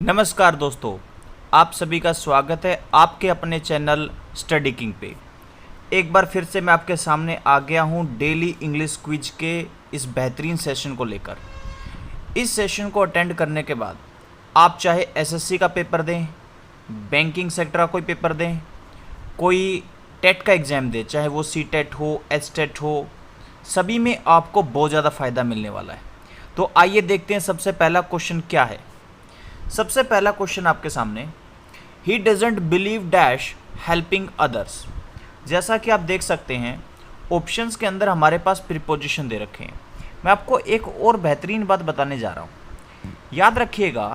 नमस्कार दोस्तों, आप सभी का स्वागत है आपके अपने चैनल स्टडी किंग पे। एक बार फिर से मैं आपके सामने आ गया हूँ डेली इंग्लिश क्विज के इस बेहतरीन सेशन को लेकर। इस सेशन को अटेंड करने के बाद आप चाहे एसएससी का पेपर दें, बैंकिंग सेक्टर का कोई पेपर दें, कोई टेट का एग्ज़ाम दें, चाहे वो सीटेट हो, एचटेट हो, सभी में आपको बहुत ज़्यादा फ़ायदा मिलने वाला है। तो आइए देखते हैं सबसे पहला क्वेश्चन क्या है। सबसे पहला क्वेश्चन आपके सामने, he doesn't believe dash helping others. जैसा कि आप देख सकते हैं ऑप्शंस के अंदर हमारे पास प्रीपोजिशन दे रखे हैं। मैं आपको एक और बेहतरीन बात बताने जा रहा हूँ। याद रखिएगा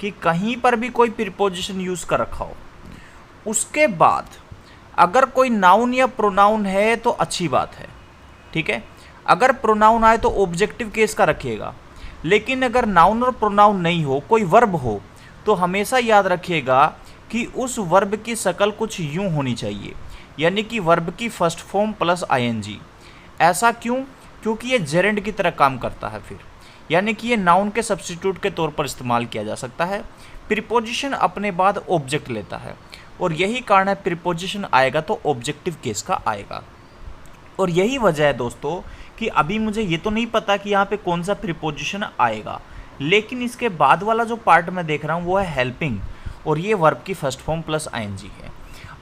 कि कहीं पर भी कोई प्रीपोजिशन यूज़ कर रखा हो, उसके बाद अगर कोई नाउन या प्रोनाउन है तो अच्छी बात है, ठीक है। अगर प्रोनाउन आए तो ऑब्जेक्टिव केस का रखिएगा, लेकिन अगर नाउन और प्रोनाउन नहीं हो, कोई वर्ब हो, तो हमेशा याद रखिएगा कि उस वर्ब की शक्ल कुछ यूं होनी चाहिए, यानी कि वर्ब की फर्स्ट फॉर्म प्लस आईएनजी। ऐसा क्यों? क्योंकि ये जेरेंड की तरह काम करता है फिर, यानी कि ये नाउन के सब्स्टिट्यूट के तौर पर इस्तेमाल किया जा सकता है। प्रीपोजिशन अपने बाद ऑब्जेक्ट लेता है और यही कारण है प्रीपोजिशन आएगा तो ऑब्जेक्टिव केस का आएगा। और यही वजह है दोस्तों कि अभी मुझे ये तो नहीं पता कि यहाँ पे कौन सा प्रीपोजिशन आएगा, लेकिन इसके बाद वाला जो पार्ट मैं देख रहा हूँ वो है हेल्पिंग, और ये वर्ब की फर्स्ट फॉर्म प्लस आईएनजी है।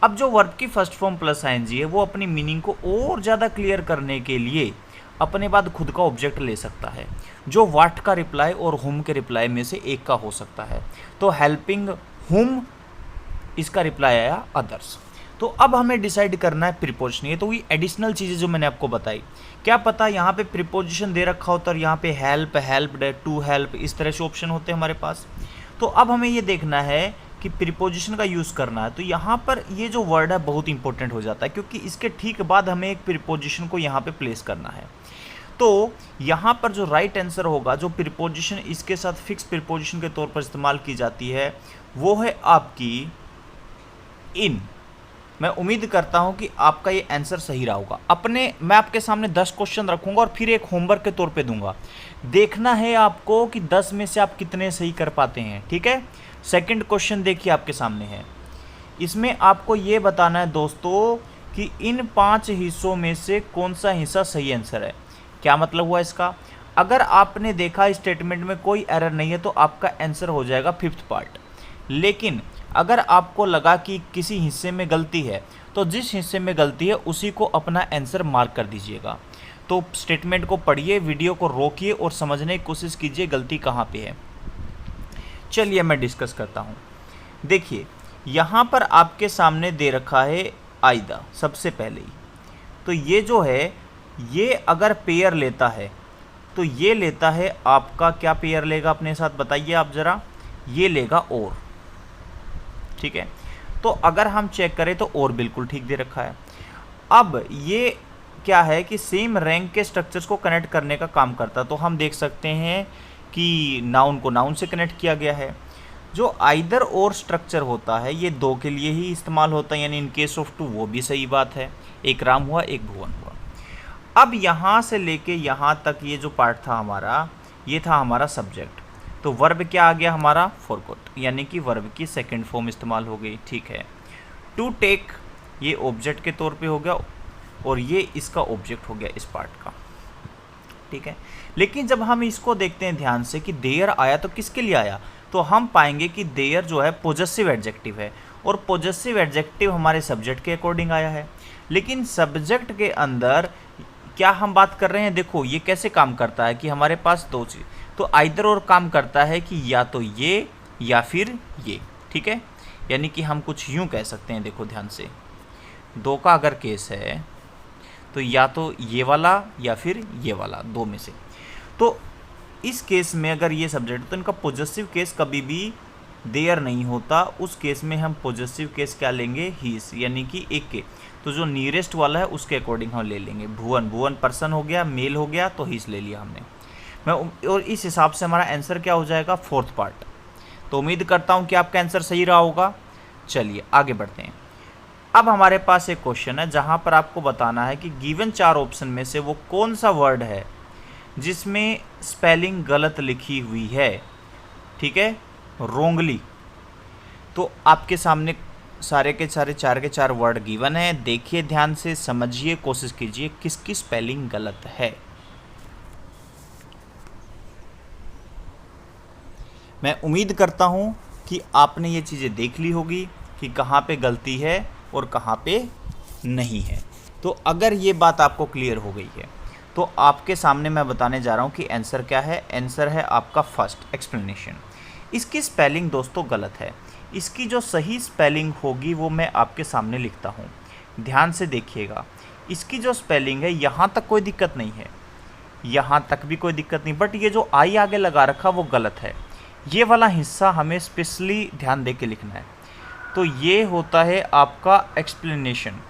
अब जो वर्ब की फर्स्ट फॉर्म प्लस आईएनजी है वो अपनी मीनिंग को और ज़्यादा क्लियर करने के लिए अपने बाद खुद का ऑब्जेक्ट ले सकता है, जो व्हाट का रिप्लाई और हुम के रिप्लाई में से एक का हो सकता है। तो हेल्पिंग हुम, इसका रिप्लाई आया अदर्स। तो अब हमें डिसाइड करना है प्रीपोजिशन। ये तो हुई एडिशनल चीज़ें जो मैंने आपको बताई। क्या पता यहाँ पे प्रीपोजिशन दे रखा होता और यहाँ पे हेल्प, हेल्प्ड, टू हेल्प, इस तरह से ऑप्शन होते हैं हमारे पास। तो अब हमें ये देखना है कि प्रीपोजिशन का यूज़ करना है। तो यहाँ पर ये जो वर्ड है बहुत इंपॉर्टेंट हो जाता है, क्योंकि इसके ठीक बाद हमें एक प्रीपोजिशन को यहाँ पे प्लेस करना है। तो यहाँ पर जो राइट आंसर होगा, जो प्रीपोजिशन इसके साथ फिक्स प्रीपोजिशन के तौर पर इस्तेमाल की जाती है, वो है आपकी इन। मैं उम्मीद करता हूं कि आपका ये आंसर सही रहा होगा। मैं आपके सामने 10 क्वेश्चन रखूंगा और फिर एक होमवर्क के तौर पे दूंगा। देखना है आपको कि 10 में से आप कितने सही कर पाते हैं, ठीक है। सेकंड क्वेश्चन देखिए आपके सामने है। इसमें आपको ये बताना है दोस्तों कि इन 5 हिस्सों में से कौन सा हिस्सा सही आंसर है। क्या मतलब हुआ इसका? अगर आपने देखा स्टेटमेंट में कोई एरर नहीं है तो आपका आंसर हो जाएगा 5th पार्ट। लेकिन अगर आपको लगा कि किसी हिस्से में गलती है तो जिस हिस्से में गलती है उसी को अपना आंसर मार्क कर दीजिएगा। तो स्टेटमेंट को पढ़िए, वीडियो को रोकिए और समझने की कोशिश कीजिए गलती कहाँ पे है। चलिए मैं डिस्कस करता हूँ। देखिए यहाँ पर आपके सामने दे रखा है आइदा सबसे पहले ही। तो ये जो है, ये अगर पेयर लेता है तो ये लेता है आपका, क्या पेयर लेगा अपने साथ बताइए आप ज़रा। ये लेगा और, ठीक है। तो अगर हम चेक करें तो और बिल्कुल ठीक दे रखा है। अब ये क्या है कि सेम रैंक के स्ट्रक्चर्स को कनेक्ट करने का काम करता है। तो हम देख सकते हैं कि नाउन को नाउन से कनेक्ट किया गया है। जो आइदर और स्ट्रक्चर होता है ये 2 के लिए ही इस्तेमाल होता है, यानी इन केस ऑफ 2, वो भी सही बात है। एक राम हुआ, एक भुवन हुआ। अब यहाँ से लेके यहाँ तक ये जो पार्ट था हमारा, ये था हमारा सब्जेक्ट। तो वर्ब क्या आ गया हमारा? फॉरगॉट, यानी कि वर्ब की सेकंड फॉर्म इस्तेमाल हो गई, ठीक है। टू टेक, ये ऑब्जेक्ट के तौर पे हो गया और ये इसका ऑब्जेक्ट हो गया इस पार्ट का, ठीक है। लेकिन जब हम इसको देखते हैं ध्यान से कि देयर आया तो किसके लिए आया, तो हम पाएंगे कि देयर जो है पॉजेसिव एडजेक्टिव है और पॉजेसिव एडजेक्टिव हमारे सब्जेक्ट के अकॉर्डिंग आया है। लेकिन सब्जेक्ट के अंदर क्या हम बात कर रहे हैं, देखो ये कैसे काम करता है कि हमारे पास 2 चीज़, तो आइदर और काम करता है कि या तो ये या फिर ये, ठीक है। यानी कि हम कुछ यूं कह सकते हैं, देखो ध्यान से, 2 का अगर केस है तो या तो ये वाला या फिर ये वाला, 2 में से। तो इस केस में अगर ये सब्जेक्ट है तो इनका पॉजेसिव केस कभी भी देयर नहीं होता। उस केस में हम पॉजेसिव केस क्या लेंगे? हीस, यानी कि एक के, तो जो नियरेस्ट वाला है उसके अकॉर्डिंग हम ले लेंगे। भुवन, भुवन पर्सन हो गया, मेल हो गया, तो हीस ले लिया हमने। और इस हिसाब से हमारा आंसर क्या हो जाएगा? 4th part. तो उम्मीद करता हूँ कि आपका आंसर सही रहा होगा। चलिए आगे बढ़ते हैं। अब हमारे पास एक क्वेश्चन है जहाँ पर आपको बताना है कि गिवन 4 ऑप्शन में से वो कौन सा वर्ड है जिसमें स्पेलिंग गलत लिखी हुई है, ठीक है, रोंगली। तो आपके सामने सारे के सारे चार के चार वर्ड गिवन है, देखिए ध्यान से, समझिए, कोशिश कीजिए किसकी स्पेलिंग गलत है। मैं उम्मीद करता हूँ कि आपने ये चीज़ें देख ली होगी कि कहाँ पे गलती है और कहाँ पे नहीं है। तो अगर ये बात आपको क्लियर हो गई है तो आपके सामने मैं बताने जा रहा हूँ कि आंसर क्या है। आंसर है आपका फर्स्ट, एक्सप्लेनेशन। इसकी स्पेलिंग दोस्तों गलत है। इसकी जो सही स्पेलिंग होगी वो मैं आपके सामने लिखता हूँ, ध्यान से देखिएगा। इसकी जो स्पेलिंग है यहाँ तक कोई दिक्कत नहीं है, यहाँ तक भी कोई दिक्कत नहीं, बट ये जो आई आगे लगा रखा वो गलत है। ये वाला हिस्सा हमें स्पेशली ध्यान दे के लिखना है। तो ये होता है आपका एक्सप्लेनेशन,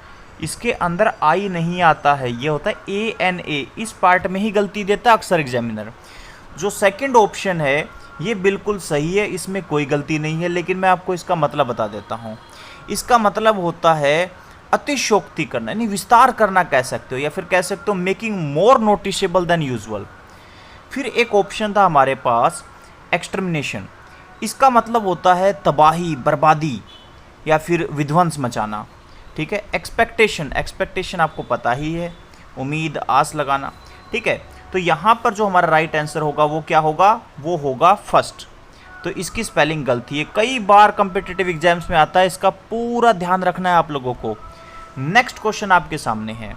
इसके अंदर आई नहीं आता है, ये होता है ANA। इस पार्ट में ही गलती देता है अक्सर एग्जामिनर। जो सेकंड ऑप्शन है ये बिल्कुल सही है, इसमें कोई गलती नहीं है, लेकिन मैं आपको इसका मतलब बता देता हूँ। इसका मतलब होता है अतिशयोक्ति करना, यानी विस्तार करना कह सकते हो, या फिर कह सकते हो making more noticeable than usual. फिर एक ऑप्शन था हमारे पास एक्सटर्मिनेशन। इसका मतलब होता है तबाही, बर्बादी या फिर विध्वंस मचाना, ठीक है। एक्सपेक्टेशन, एक्सपेक्टेशन आपको पता ही है, उम्मीद, आस लगाना, ठीक है। तो यहाँ पर जो हमारा राइट आंसर होगा वो क्या होगा, वो होगा फर्स्ट। तो इसकी स्पेलिंग गलती है, कई बार कॉम्पिटिटिव एग्जाम्स में आता है, इसका पूरा ध्यान रखना है आप लोगों को। नेक्स्ट क्वेश्चन आपके सामने है।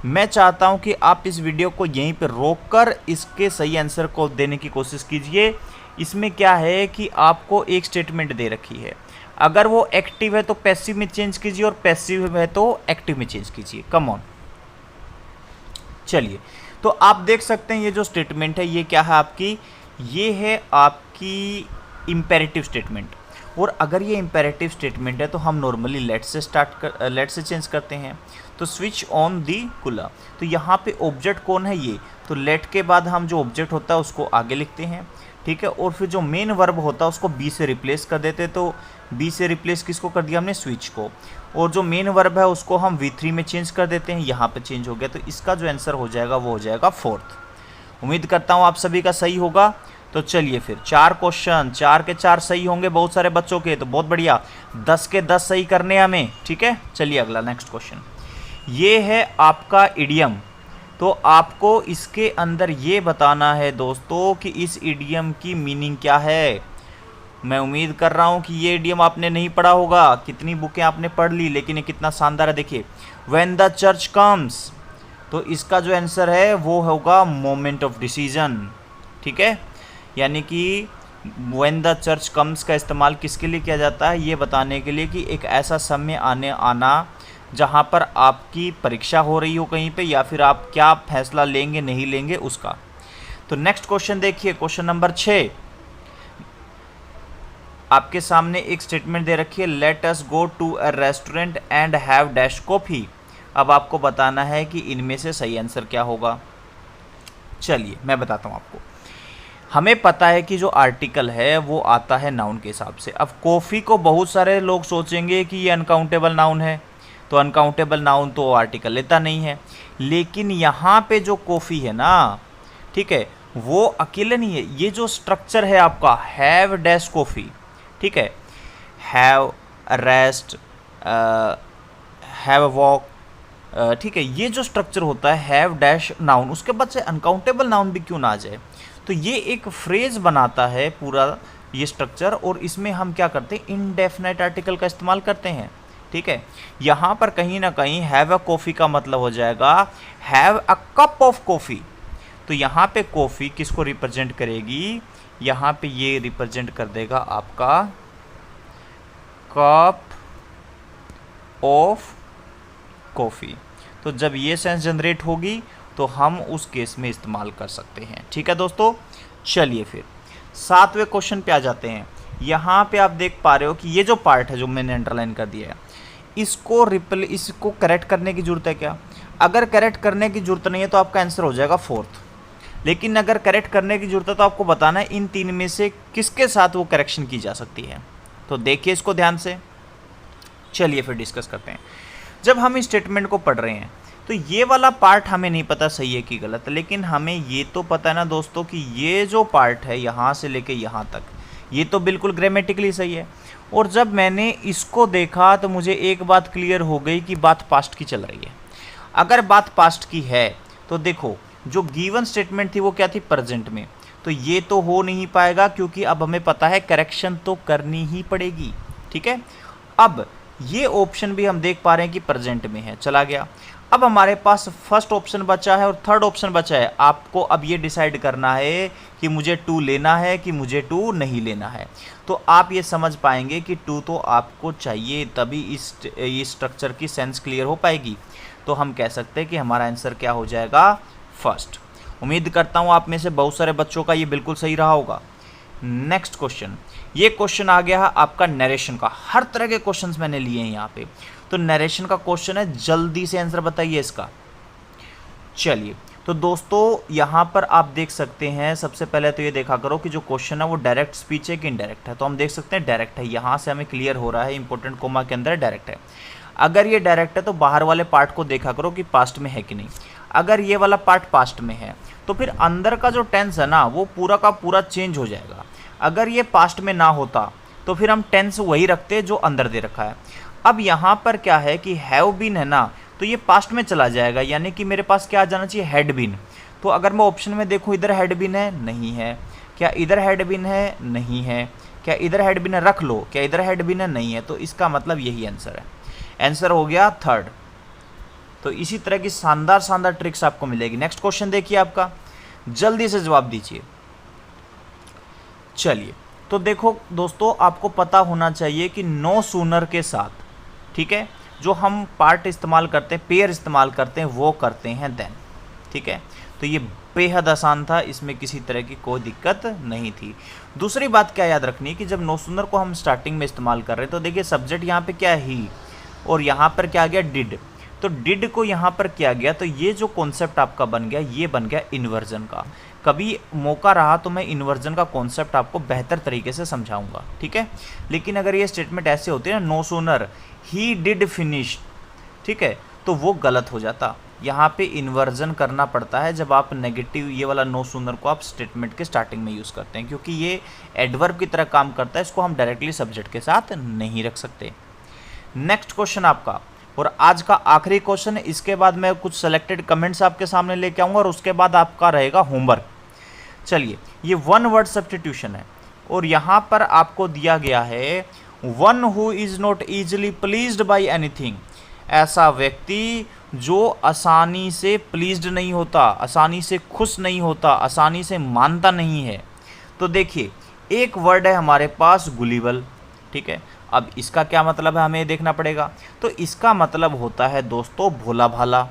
मैं चाहता हूँ कि आप इस वीडियो को यहीं पर रोककर इसके सही आंसर को देने की कोशिश कीजिए। इसमें क्या है कि आपको एक स्टेटमेंट दे रखी है, अगर वो एक्टिव है तो पैसिव में चेंज कीजिए और पैसिव है तो एक्टिव में चेंज कीजिए। कम ऑन, चलिए। तो आप देख सकते हैं ये जो स्टेटमेंट है ये क्या है आपकी, ये है आपकी इम्पेरेटिव स्टेटमेंट। और अगर ये इम्पेरेटिव स्टेटमेंट है तो हम नॉर्मली लेट से चेंज करते हैं। तो स्विच ऑन दी कूलर, तो यहाँ पे ऑब्जेक्ट कौन है, ये। तो लेट के बाद हम जो ऑब्जेक्ट होता है उसको आगे लिखते हैं, ठीक है। और फिर जो मेन वर्ब होता है उसको बी से रिप्लेस कर देते। तो बी से रिप्लेस किसको कर दिया हमने, स्विच को। और जो मेन वर्ब है उसको हम V3 में चेंज कर देते हैं, यहाँ पे चेंज हो गया। तो इसका जो आंसर हो जाएगा वो हो जाएगा फोर्थ। उम्मीद करता हूँ आप सभी का सही होगा। तो चलिए फिर 4 क्वेश्चन, 4 के 4 सही होंगे बहुत सारे बच्चों के, तो बहुत बढ़िया। 10 के 10 सही करने हमें, ठीक है। चलिए अगला नेक्स्ट क्वेश्चन, ये है आपका इडियम। तो आपको इसके अंदर ये बताना है दोस्तों कि इस इडियम की मीनिंग क्या है। मैं उम्मीद कर रहा हूँ कि ये इडियम आपने नहीं पढ़ा होगा, कितनी बुकें आपने पढ़ ली, लेकिन ये कितना शानदार है। देखिए, व्हेन द चर्च कम्स, तो इसका जो आंसर है वो होगा मोमेंट ऑफ डिसीजन, ठीक है। यानी कि व्हेन द चर्च कम्स का इस्तेमाल किसके लिए किया जाता है, ये बताने के लिए कि एक ऐसा समय आना जहाँ पर आपकी परीक्षा हो रही हो कहीं पे, या फिर आप क्या फैसला लेंगे नहीं लेंगे उसका। तो नेक्स्ट क्वेश्चन देखिए, क्वेश्चन नंबर 6 आपके सामने एक स्टेटमेंट दे रखी है, let us go to a restaurant and have dash coffee. अब आपको बताना है कि इनमें से सही आंसर क्या होगा। चलिए मैं बताता हूँ आपको। हमें पता है कि जो आर्टिकल है वो आता है नाउन के हिसाब से। अब कॉफ़ी को बहुत सारे लोग सोचेंगे कि ये अनकाउंटेबल नाउन है, तो अनकाउंटेबल नाउन तो आर्टिकल लेता नहीं है। लेकिन यहाँ पे जो कॉफ़ी है ना, ठीक है, वो अकेले नहीं है। ये जो स्ट्रक्चर है आपका हैव डैश कॉफ़ी, ठीक है, हैव रेस्ट, हैव वॉक, ठीक है, ये जो स्ट्रक्चर होता है हैव डैश नाउन, उसके बाद से अनकाउंटेबल नाउन भी क्यों ना आ जाए। तो ये एक फ्रेज बनाता है पूरा ये स्ट्रक्चर, और इसमें हम क्या करते हैं, इनडेफिनाइट आर्टिकल का इस्तेमाल करते हैं, ठीक है। यहाँ पर कहीं ना कहीं हैव अ कॉफ़ी का मतलब हो जाएगा have a cup of coffee. तो यहाँ पे कॉफ़ी किसको रिप्रेजेंट करेगी, यहाँ पे ये रिप्रेजेंट कर देगा आपका कप ऑफ कॉफ़ी। तो जब ये सेंस जनरेट होगी तो हम उस केस में इस्तेमाल कर सकते हैं, ठीक है दोस्तों। चलिए फिर 7वें क्वेश्चन पे आ जाते हैं। यहाँ पे आप देख पा रहे हो कि ये जो पार्ट है जो मैंने अंडरलाइन कर दिया है, इसको करेक्ट करने की ज़रूरत है क्या। अगर करेक्ट करने की ज़रूरत नहीं है तो आपका आंसर हो जाएगा फोर्थ। लेकिन अगर करेक्ट करने की ज़रूरत है तो आपको बताना है इन 3 में से किसके साथ वो करेक्शन की जा सकती है। तो देखिए इसको ध्यान से। चलिए फिर डिस्कस करते हैं। जब हम इस स्टेटमेंट को पढ़ रहे हैं तो ये वाला पार्ट हमें नहीं पता सही है कि गलत, लेकिन हमें ये तो पता है ना दोस्तों कि ये जो पार्ट है यहाँ से लेके यहाँ तक, ये तो बिल्कुल ग्रामेटिकली सही है। और जब मैंने इसको देखा तो मुझे एक बात क्लियर हो गई कि बात पास्ट की चल रही है। अगर बात पास्ट की है तो देखो जो गिवन स्टेटमेंट थी वो क्या थी, प्रेजेंट में, तो ये तो हो नहीं पाएगा क्योंकि अब हमें पता है करेक्शन तो करनी ही पड़ेगी। ठीक है, अब ये ऑप्शन भी हम देख पा रहे हैं कि प्रेजेंट में है, चला गया। अब हमारे पास फर्स्ट ऑप्शन बचा है और थर्ड ऑप्शन बचा है। आपको अब ये डिसाइड करना है कि मुझे टू लेना है कि मुझे टू नहीं लेना है। तो आप ये समझ पाएंगे कि टू तो आपको चाहिए, तभी इस स्ट्रक्चर की सेंस क्लियर हो पाएगी। तो हम कह सकते हैं कि हमारा आंसर क्या हो जाएगा, फर्स्ट। उम्मीद करता हूँ आप में से बहुत सारे बच्चों का ये बिल्कुल सही रहा होगा। नेक्स्ट क्वेश्चन, ये क्वेश्चन आ गया है आपका नरेशन का। हर तरह के क्वेश्चंस मैंने लिए हैं यहाँ पे। तो नरेशन का क्वेश्चन है, जल्दी से आंसर बताइए इसका। चलिए, तो दोस्तों यहाँ पर आप देख सकते हैं, सबसे पहले तो ये देखा करो कि जो क्वेश्चन है वो डायरेक्ट स्पीच है कि इनडायरेक्ट है। तो हम देख सकते हैं डायरेक्ट है, यहाँ से हमें क्लियर हो रहा है इंपॉर्टेंट कोमा के अंदर डायरेक्ट है। अगर ये डायरेक्ट है तो बाहर वाले पार्ट को देखा करो कि पास्ट में है कि नहीं। अगर ये वाला पार्ट पास्ट में है तो फिर अंदर का जो टेंस है ना वो पूरा का पूरा चेंज हो जाएगा। अगर ये पास्ट में ना होता तो फिर हम टेंस वही रखते जो अंदर दे रखा है। अब यहाँ पर क्या है कि हैव बीन है ना, तो ये पास्ट में चला जाएगा, यानी कि मेरे पास क्या आ जाना चाहिए, हैड बीन। तो अगर मैं ऑप्शन में देखूँ, इधर हैड बीन है, नहीं है। क्या इधर हैड बीन है, नहीं है। क्या इधर हैड बीन है, रख लो। क्या इधर हैड बीन है, नहीं है। तो इसका मतलब यही आंसर है। आंसर हो गया थर्ड। तो इसी तरह की शानदार शानदार ट्रिक्स आपको मिलेगी। नेक्स्ट क्वेश्चन देखिए आपका, जल्दी से जवाब दीजिए। चलिए, तो देखो दोस्तों, आपको पता होना चाहिए कि नो सूनर के साथ, ठीक है, जो हम पार्ट इस्तेमाल करते हैं, पेयर इस्तेमाल करते हैं, वो करते हैं देन। ठीक है, तो ये बेहद आसान था, इसमें किसी तरह की कोई दिक्कत नहीं थी। दूसरी बात क्या याद रखनी है कि जब नो सूनर को हम स्टार्टिंग में इस्तेमाल कर रहे हैं तो देखिए सब्जेक्ट यहाँ पे क्या है, ही, और यहाँ पर क्या आ गया, डिड। तो डिड को यहाँ पर किया गया, तो ये जो कॉन्सेप्ट आपका बन गया, ये बन गया इन्वर्जन का। कभी मौका रहा तो मैं इन्वर्जन का कॉन्सेप्ट आपको बेहतर तरीके से समझाऊंगा। ठीक है, लेकिन अगर ये स्टेटमेंट ऐसे होते हैं ना, no sooner he did finish, ठीक है, तो वो गलत हो जाता। यहाँ पे इन्वर्जन करना पड़ता है जब आप नेगेटिव ये वाला नो सूनर को आप स्टेटमेंट के स्टार्टिंग में यूज़ करते हैं, क्योंकि ये एडवर्ब की तरह काम करता है, इसको हम डायरेक्टली सब्जेक्ट के साथ नहीं रख सकते। नेक्स्ट क्वेश्चन आपका, और आज का आखिरी क्वेश्चन है। इसके बाद मैं कुछ सेलेक्टेड कमेंट्स आपके सामने लेके आऊँगा और उसके बाद आपका रहेगा होमवर्क। चलिए, ये वन वर्ड सब्स्टिट्यूशन है और यहाँ पर आपको दिया गया है one who is not easily pleased by anything. ऐसा व्यक्ति जो आसानी से प्लीज्ड नहीं होता, आसानी से खुश नहीं होता, आसानी से मानता नहीं है। तो देखिए, एक वर्ड है हमारे पास गुलिबल। ठीक है, अब इसका क्या मतलब है हमें देखना पड़ेगा। तो इसका मतलब होता है दोस्तों भोला भाला,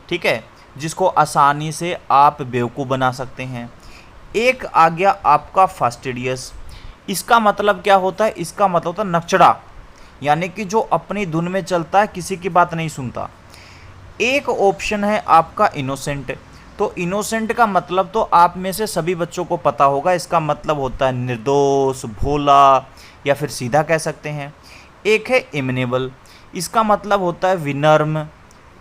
ठीक है, जिसको आसानी से आप बेवकूफ़ बना सकते हैं। एक आ गया आपका फास्टिडियस। इसका मतलब क्या होता है, इसका मतलब होता है नकचड़ा, यानी कि जो अपनी धुन में चलता है, किसी की बात नहीं सुनता। एक ऑप्शन है आपका इनोसेंट। तो इनोसेंट का मतलब तो आप में से सभी बच्चों को पता होगा, इसका मतलब होता है निर्दोष, भोला, या फिर सीधा कह सकते हैं। एक है इमेनेबल, इसका मतलब होता है विनम्र,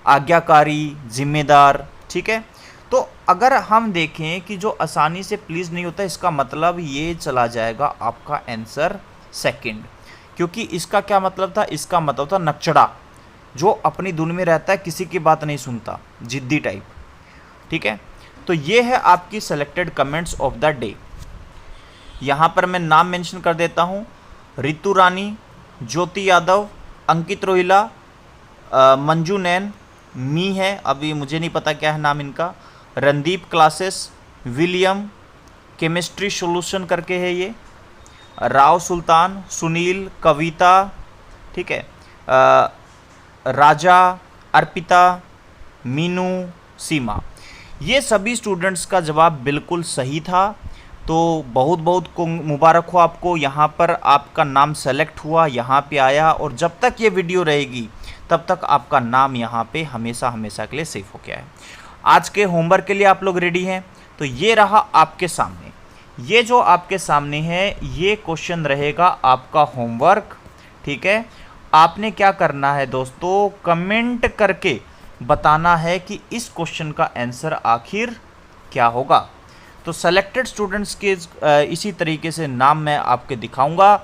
आज्ञाकारी, जिम्मेदार। ठीक है, तो अगर हम देखें कि जो आसानी से प्लीज़ नहीं होता, इसका मतलब ये चला जाएगा आपका आंसर सेकंड, क्योंकि इसका क्या मतलब था, इसका मतलब था नकचड़ा, जो अपनी धुन में रहता है, किसी की बात नहीं सुनता, जिद्दी टाइप। ठीक है, तो ये है आपकी selected comments of the day. यहाँ पर मैं नाम मेंशन कर देता हूँ, रितु रानी, ज्योति यादव, अंकित रोहिला, मंजू नैन, मी है, अभी मुझे नहीं पता क्या है नाम इनका, Randeep classes, William, chemistry solution करके है ये, राव सुल्तान, सुनील, कविता, ठीक है, राजा, अर्पिता, मीनू, सीमा। ये सभी स्टूडेंट्स का जवाब बिल्कुल सही था। तो बहुत बहुत मुबारक हो आपको, यहाँ पर आपका नाम सेलेक्ट हुआ, यहाँ पे आया, और जब तक ये वीडियो रहेगी तब तक आपका नाम यहाँ पे हमेशा हमेशा के लिए सेव हो गया है। आज के होमवर्क के लिए आप लोग रेडी हैं? तो ये रहा आपके सामने, ये जो आपके सामने है ये क्वेश्चन रहेगा आपका होमवर्क। ठीक है, आपने क्या करना है दोस्तों, कमेंट करके बताना है कि इस क्वेश्चन का आंसर आखिर क्या होगा। तो सेलेक्टेड स्टूडेंट्स के इसी तरीके से नाम मैं आपके दिखाऊंगा।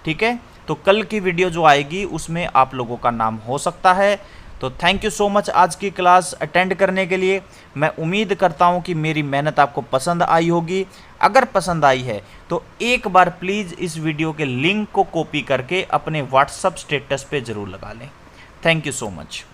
ठीक है, तो कल की वीडियो जो आएगी उसमें आप लोगों का नाम हो सकता है। तो थैंक यू सो मच आज की क्लास अटेंड करने के लिए। मैं उम्मीद करता हूं कि मेरी मेहनत आपको पसंद आई होगी। अगर पसंद आई है तो एक बार प्लीज़ इस वीडियो के लिंक को कॉपी करके अपने व्हाट्सएप स्टेटस पे ज़रूर लगा लें। Thank you so much.